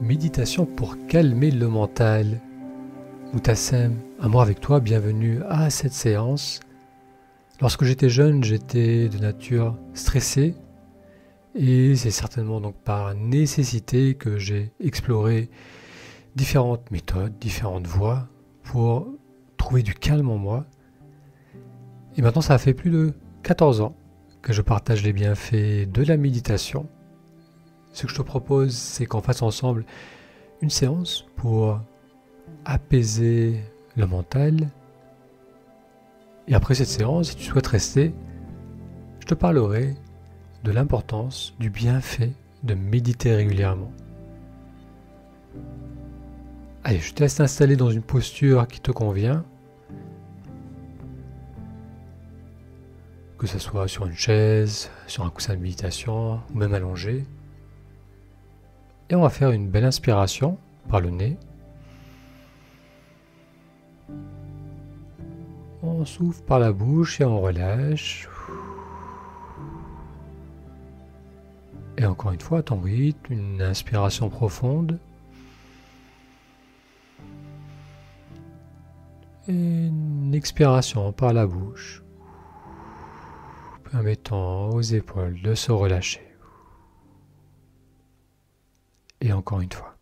Méditation pour calmer le mental. Moutassem, amour avec toi, bienvenue à cette séance. Lorsque j'étais jeune, j'étais de nature stressée et c'est certainement donc par nécessité que j'ai exploré différentes méthodes, différentes voies pour trouver du calme en moi. Et maintenant, ça fait plus de 14 ans que je partage les bienfaits de la méditation. Ce que je te propose, c'est qu'on fasse ensemble une séance pour apaiser le mental. Et après cette séance, si tu souhaites rester, je te parlerai de l'importance, du bienfait de méditer régulièrement. Allez, je te laisse t'installer dans une posture qui te convient, que ce soit sur une chaise, sur un coussin de méditation ou même allongé. Et on va faire une belle inspiration par le nez. On souffle par la bouche et on relâche. Et encore une fois, à ton rythme, une inspiration profonde. Et une expiration par la bouche, permettant aux épaules de se relâcher. Et encore une fois.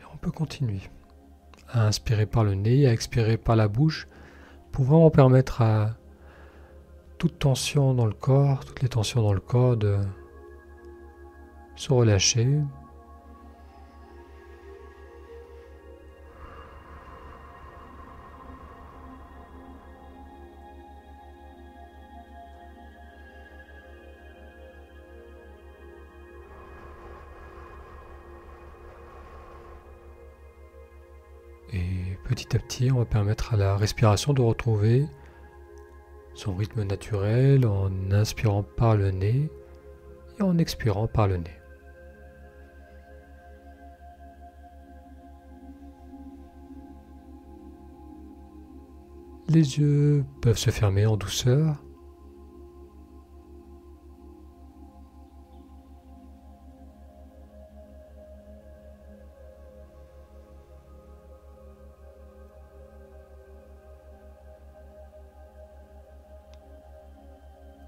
Et on peut continuer à inspirer par le nez, à expirer par la bouche, pouvant permettre à toute tension dans le corps, toutes les tensions dans le corps de se relâcher. Et petit à petit, on va permettre à la respiration de retrouver son rythme naturel en inspirant par le nez et en expirant par le nez. Les yeux peuvent se fermer en douceur.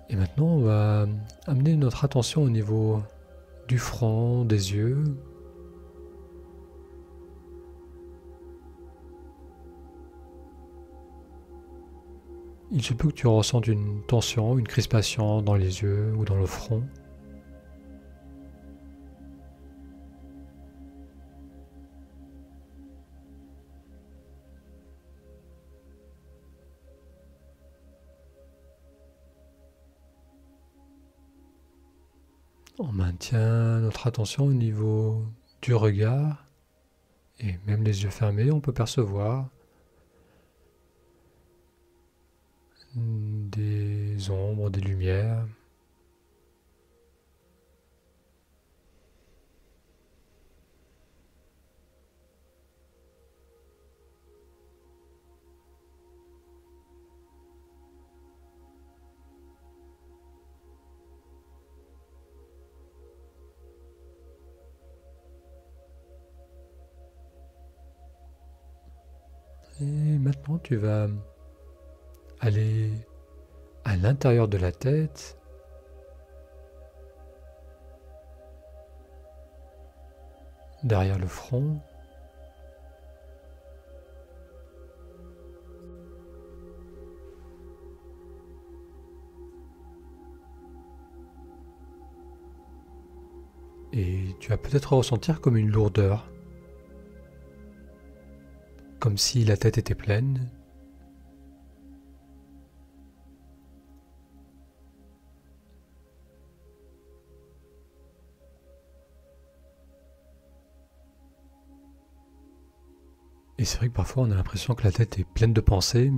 Et maintenant, on va amener notre attention au niveau du front, des yeux. Il se peut que tu ressentes une tension, une crispation dans les yeux ou dans le front. On maintient notre attention au niveau du regard et même les yeux fermés, on peut percevoir des ombres, des lumières. Et maintenant, tu vas aller à l'intérieur de la tête, derrière le front, et tu vas peut-être ressentir comme une lourdeur, comme si la tête était pleine. Et c'est vrai que parfois on a l'impression que la tête est pleine de pensées.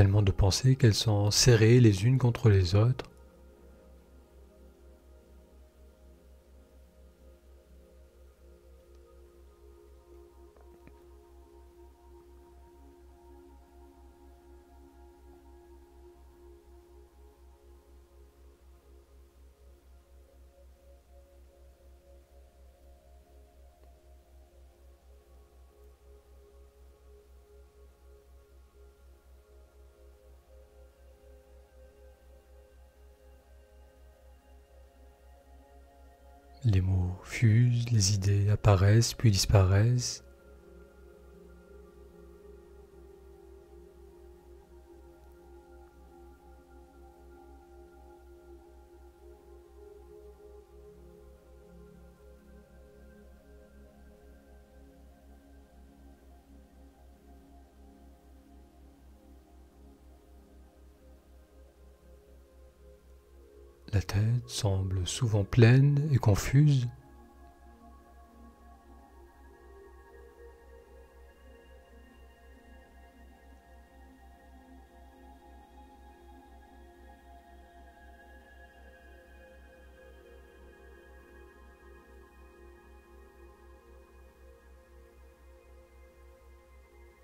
tellement de pensées qu'elles sont serrées les unes contre les autres. Les mots fusent, les idées apparaissent puis disparaissent. La tête semble souvent pleine et confuse.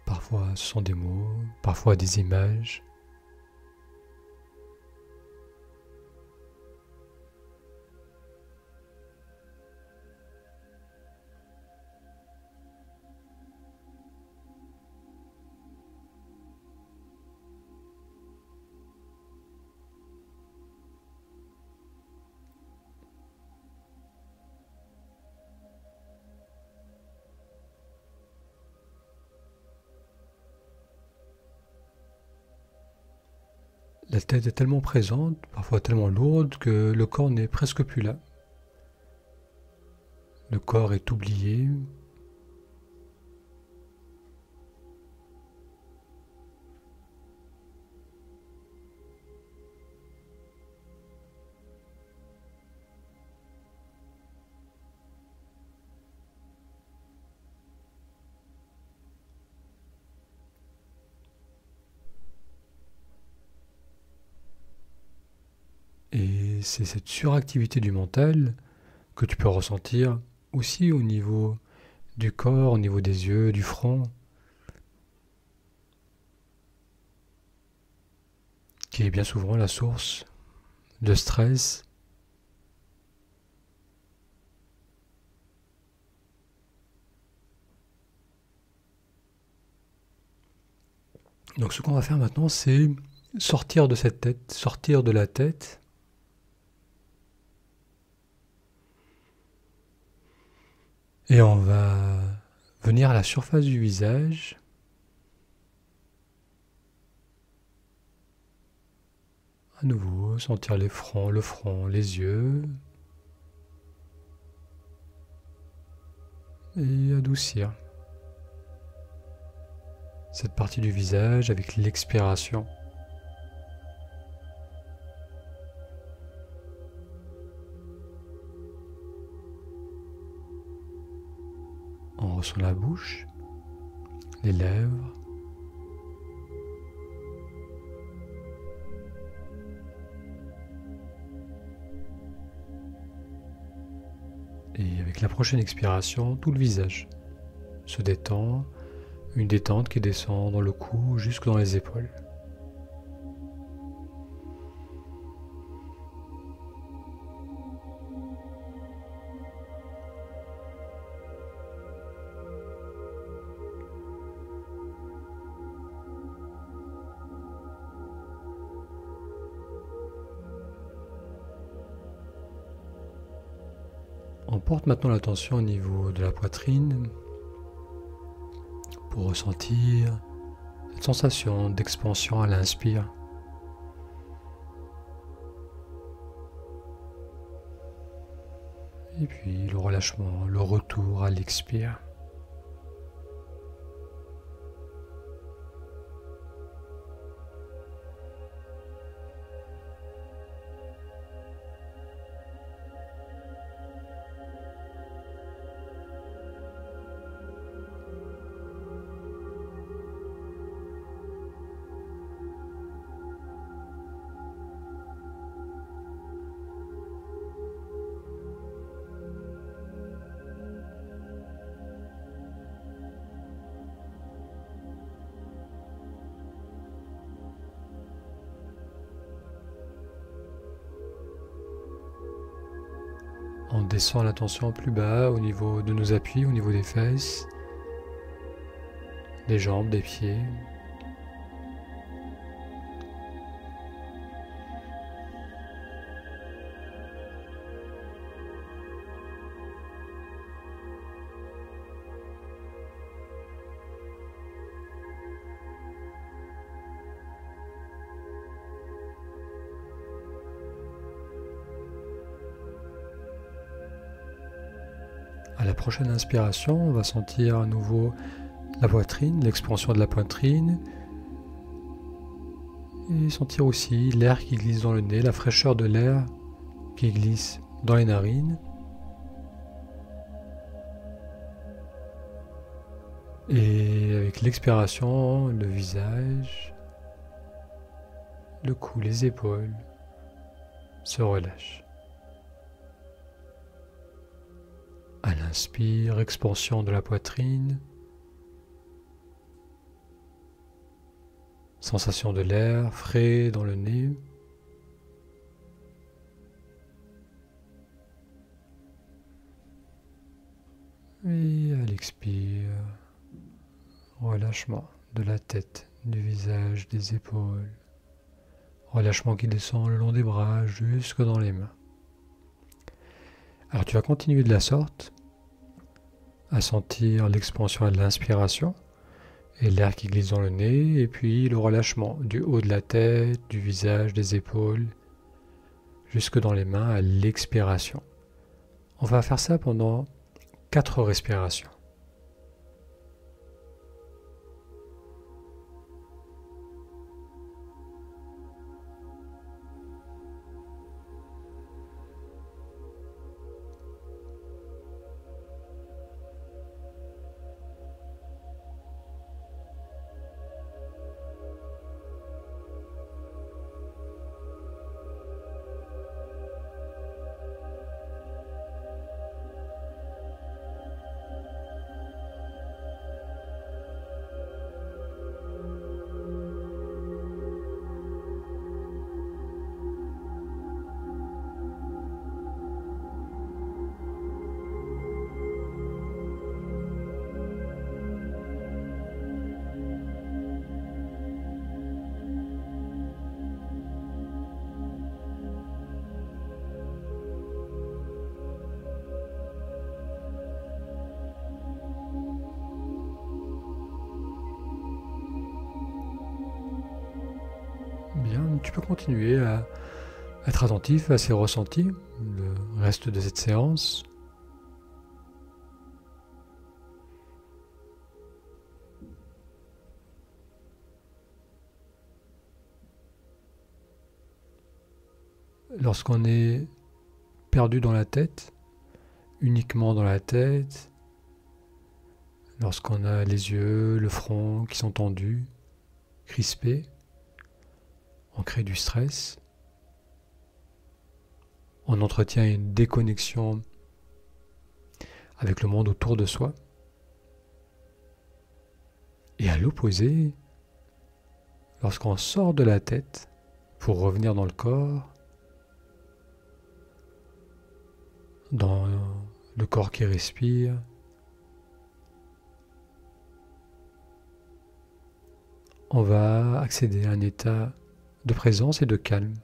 Parfois ce sont des mots, parfois des images. La tête est tellement présente, parfois tellement lourde, que le corps n'est presque plus là. Le corps est oublié. Et c'est cette suractivité du mental que tu peux ressentir aussi au niveau du corps, au niveau des yeux, du front, qui est bien souvent la source de stress. Donc ce qu'on va faire maintenant, c'est sortir de cette tête, sortir de la tête, et on va venir à la surface du visage. À nouveau, sentir le front, les yeux, et adoucir cette partie du visage avec l'expiration. On ressent la bouche, les lèvres, et avec la prochaine expiration, tout le visage se détend, une détente qui descend dans le cou jusque dans les épaules. On porte maintenant l'attention au niveau de la poitrine pour ressentir cette sensation d'expansion à l'inspire. Et puis le relâchement, le retour à l'expire. descend l'attention plus bas au niveau de nos appuis, au niveau des fesses, des jambes, des pieds. À la prochaine inspiration, on va sentir à nouveau la poitrine, l'expansion de la poitrine, et sentir aussi l'air qui glisse dans le nez, la fraîcheur de l'air qui glisse dans les narines. Et avec l'expiration, le visage, le cou, les épaules se relâchent. À l'inspire, expansion de la poitrine, sensation de l'air frais dans le nez. Et à l'expire, relâchement de la tête, du visage, des épaules. Relâchement qui descend le long des bras jusque dans les mains. Alors tu vas continuer de la sorte à sentir l'expansion de l'inspiration et l'air qui glisse dans le nez, et puis le relâchement du haut de la tête, du visage, des épaules, jusque dans les mains à l'expiration. On va faire ça pendant 4 respirations. Bien, tu peux continuer à être attentif à ces ressentis, le reste de cette séance. Lorsqu'on est perdu dans la tête, uniquement dans la tête, lorsqu'on a les yeux, le front qui sont tendus, crispés, on crée du stress, on entretient une déconnexion avec le monde autour de soi. Et à l'opposé, lorsqu'on sort de la tête pour revenir dans le corps, dans le corps qui respire, on va accéder à un état de présence et de calme.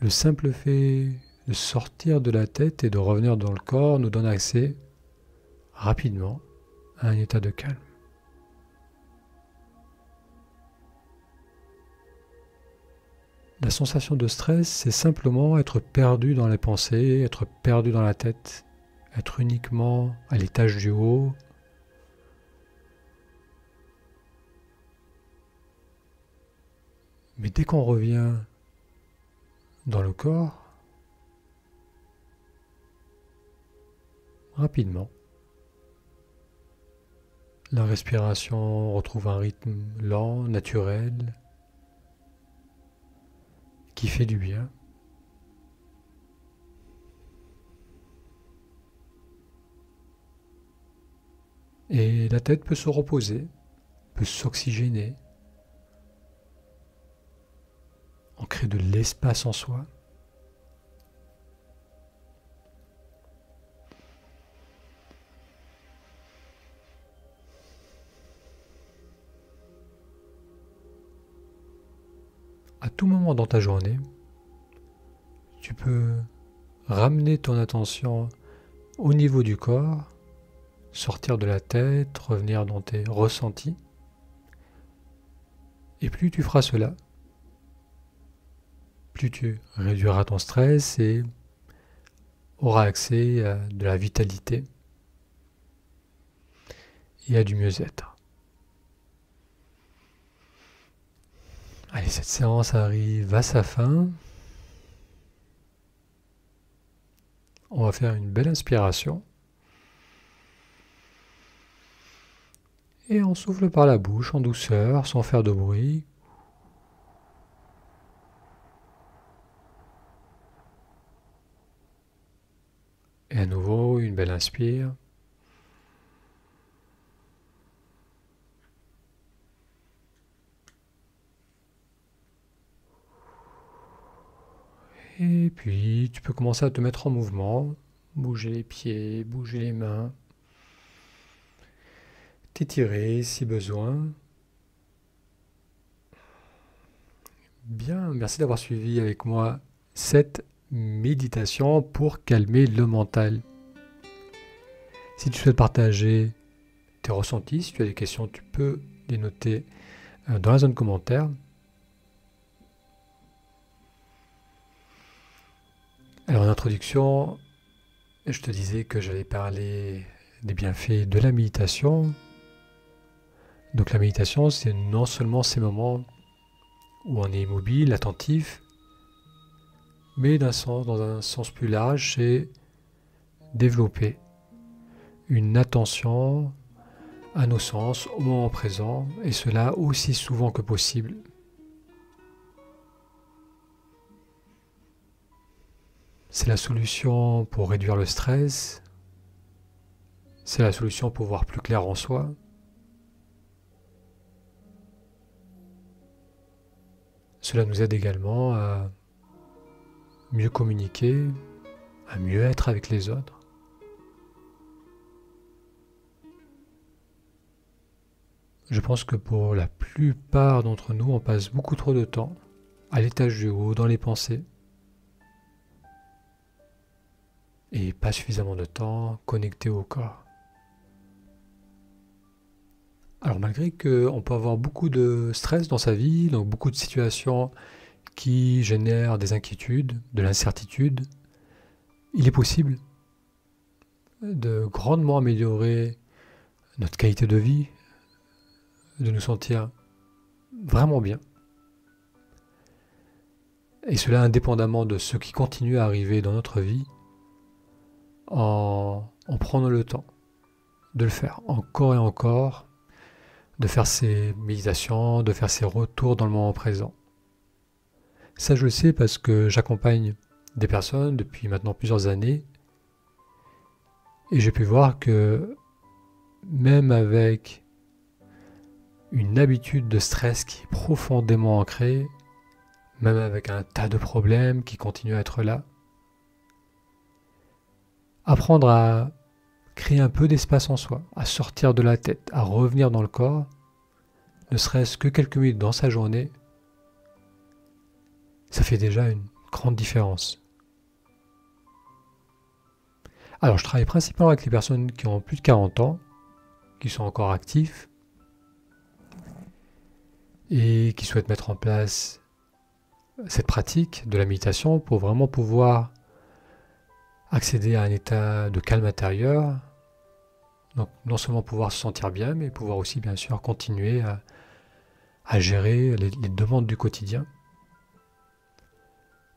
Le simple fait de sortir de la tête et de revenir dans le corps nous donne accès rapidement à un état de calme. La sensation de stress, c'est simplement être perdu dans les pensées, être perdu dans la tête, être uniquement à l'étage du haut. Mais dès qu'on revient dans le corps, rapidement, la respiration retrouve un rythme lent, naturel, qui fait du bien. Et la tête peut se reposer, peut s'oxygéner, en crée de l'espace en soi. À tout moment dans ta journée, tu peux ramener ton attention au niveau du corps, sortir de la tête, revenir dans tes ressentis. Et plus tu feras cela, plus tu réduiras ton stress et auras accès à de la vitalité et à du mieux-être. Allez, cette séance arrive à sa fin. On va faire une belle inspiration. Et on souffle par la bouche en douceur, sans faire de bruit. Et à nouveau, une belle inspire. Et puis, tu peux commencer à te mettre en mouvement, bouger les pieds, bouger les mains, t'étirer si besoin. Bien, merci d'avoir suivi avec moi cette méditation pour calmer le mental. Si tu souhaites partager tes ressentis, si tu as des questions, tu peux les noter dans la zone commentaire. Alors en introduction, je te disais que j'allais parler des bienfaits de la méditation. Donc la méditation, c'est non seulement ces moments où on est immobile, attentif, mais dans un sens plus large, c'est développer une attention à nos sens au moment présent, et cela aussi souvent que possible. C'est la solution pour réduire le stress, c'est la solution pour voir plus clair en soi. Cela nous aide également à mieux communiquer, à mieux être avec les autres. Je pense que pour la plupart d'entre nous, on passe beaucoup trop de temps à l'étage du haut, dans les pensées, et pas suffisamment de temps connecté au corps. Alors malgré qu'on peut avoir beaucoup de stress dans sa vie, donc beaucoup de situations qui génèrent des inquiétudes, de l'incertitude, il est possible de grandement améliorer notre qualité de vie, de nous sentir vraiment bien. Et cela indépendamment de ce qui continue à arriver dans notre vie, en prenant le temps de le faire encore et encore, de faire ces méditations, de faire ces retours dans le moment présent. Ça, je le sais parce que j'accompagne des personnes depuis maintenant plusieurs années et j'ai pu voir que même avec une habitude de stress qui est profondément ancrée, même avec un tas de problèmes qui continuent à être là, apprendre à créer un peu d'espace en soi, à sortir de la tête, à revenir dans le corps, ne serait-ce que quelques minutes dans sa journée, ça fait déjà une grande différence. Alors, je travaille principalement avec les personnes qui ont plus de 40 ans, qui sont encore actifs et qui souhaitent mettre en place cette pratique de la méditation pour vraiment pouvoir accéder à un état de calme intérieur. Donc, non seulement pouvoir se sentir bien, mais pouvoir aussi, bien sûr, continuer à gérer les demandes du quotidien.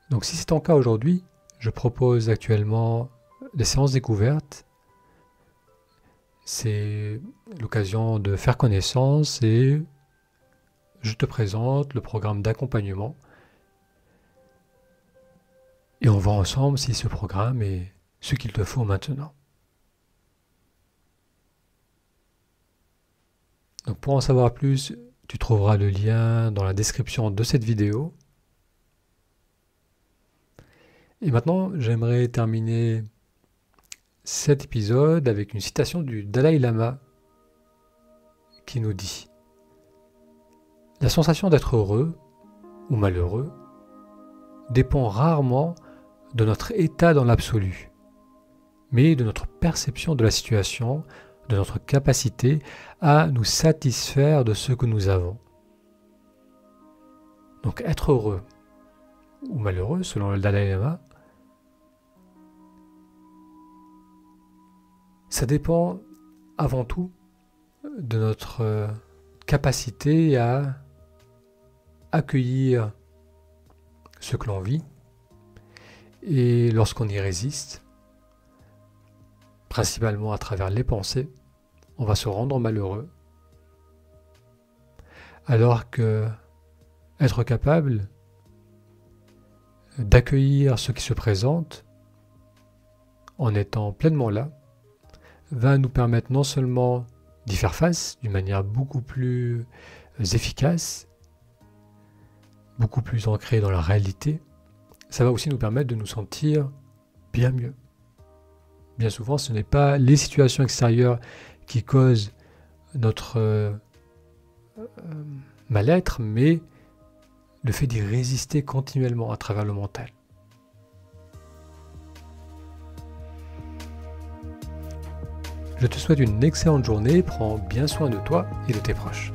Donc, si c'est ton cas aujourd'hui, je propose actuellement des séances découvertes. C'est l'occasion de faire connaissance et je te présente le programme d'accompagnement. Et on voit ensemble si ce programme est ce qu'il te faut maintenant. Donc pour en savoir plus, tu trouveras le lien dans la description de cette vidéo. Et maintenant, j'aimerais terminer cet épisode avec une citation du Dalai Lama qui nous dit : « La sensation d'être heureux ou malheureux dépend rarement de notre état dans l'absolu, mais de notre perception de la situation, de notre capacité à nous satisfaire de ce que nous avons. » Donc être heureux ou malheureux, selon le Dalai Lama, ça dépend avant tout de notre capacité à accueillir ce que l'on vit, et lorsqu'on y résiste, principalement à travers les pensées, on va se rendre malheureux, alors que être capable d'accueillir ce qui se présente en étant pleinement là va nous permettre non seulement d'y faire face d'une manière beaucoup plus efficace, beaucoup plus ancrée dans la réalité, ça va aussi nous permettre de nous sentir bien mieux. Bien souvent, ce n'est pas les situations extérieures qui causent notre mal-être, mais le fait d'y résister continuellement à travers le mental. Je te souhaite une excellente journée, prends bien soin de toi et de tes proches.